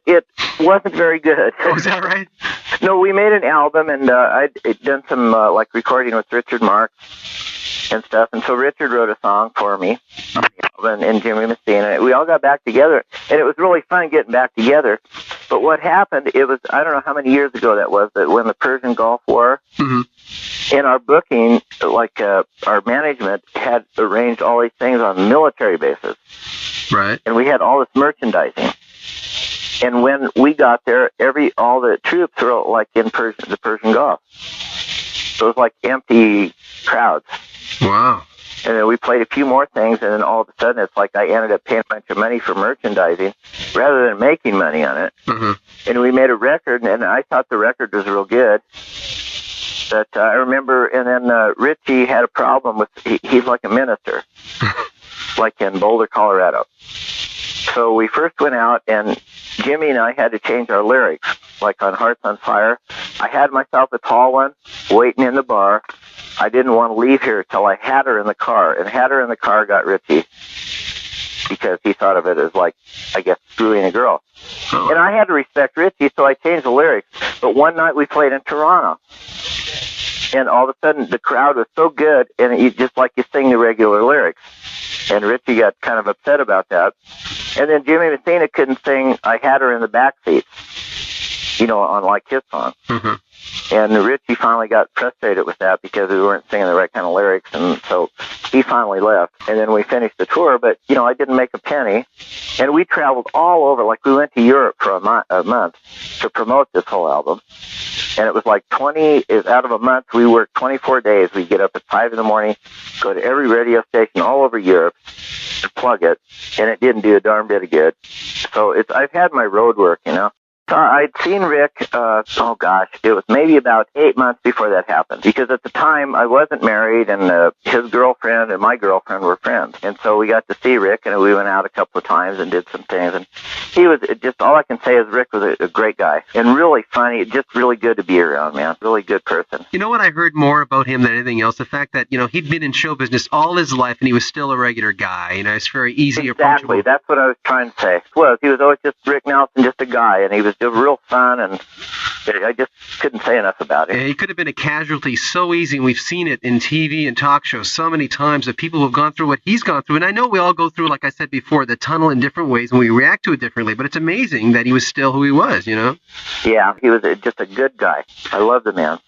It wasn't very good. Oh, is that right? No, we made an album, and I'd done some like recording with Richard Marx and stuff, and so Richard wrote a song for me on the album, and Jimmy Messina, and we all got back together, and it was really fun getting back together. But what happened, it was, I don't know how many years ago that was, that when the Persian Gulf War, in our booking, like our management had arranged all these things on military bases. Right. And we had all this merchandising. And when we got there, all the troops were like in the Persian Gulf. So it was like empty crowds. Wow. And then we played a few more things, and then all of a sudden it's like I ended up paying a bunch of money for merchandising rather than making money on it. And we made a record, and I thought the record was real good. But I remember, and then Richie had a problem with, he's like a minister, like in Boulder, Colorado. So we first went out, and Jimmy and I had to change our lyrics, like on Hearts on Fire. I had myself a tall one waiting in the bar. I didn't want to leave here till I had her in the car, and had her in the car got Richie because he thought of it as like, I guess, screwing a girl. And I had to respect Richie, so I changed the lyrics. But one night we played in Toronto, and all of a sudden the crowd was so good, and you just like you sing the regular lyrics. And Richie got kind of upset about that. And then Jimmy Messina couldn't sing I Had Her in the Backseat, you know, on like his song. And Richie finally got frustrated with that because we weren't singing the right kind of lyrics, and so he finally left. And then we finished the tour, but, you know, I didn't make a penny. And we traveled all over, like we went to Europe for a month to promote this whole album. And it was like out of a month, we worked 24 days. We'd get up at 5 in the morning, go to every radio station all over Europe to plug it, and it didn't do a darn bit of good. So I've had my road work, you know. I'd seen Rick, it was maybe about 8 months before that happened. Because at the time, I wasn't married, and his girlfriend and my girlfriend were friends. And so we got to see Rick, and we went out a couple of times and did some things. And he was just, all I can say is Rick was a great guy. And really funny, just really good to be around, man. Really good person. You know what I heard more about him than anything else? The fact that, you know, he'd been in show business all his life, and he was still a regular guy. You know, it's very easy, approachable. Exactly, that's what I was trying to say. He was always just Rick Nelson, just a guy, and he was real fun, and I just couldn't say enough about it. Yeah, he could have been a casualty so easy, and we've seen it in TV and talk shows so many times that people who have gone through what he's gone through, and I know we all go through, like I said before, the tunnel in different ways, and we react to it differently, but it's amazing that he was still who he was, you know? Yeah, he was just a good guy. I love the man.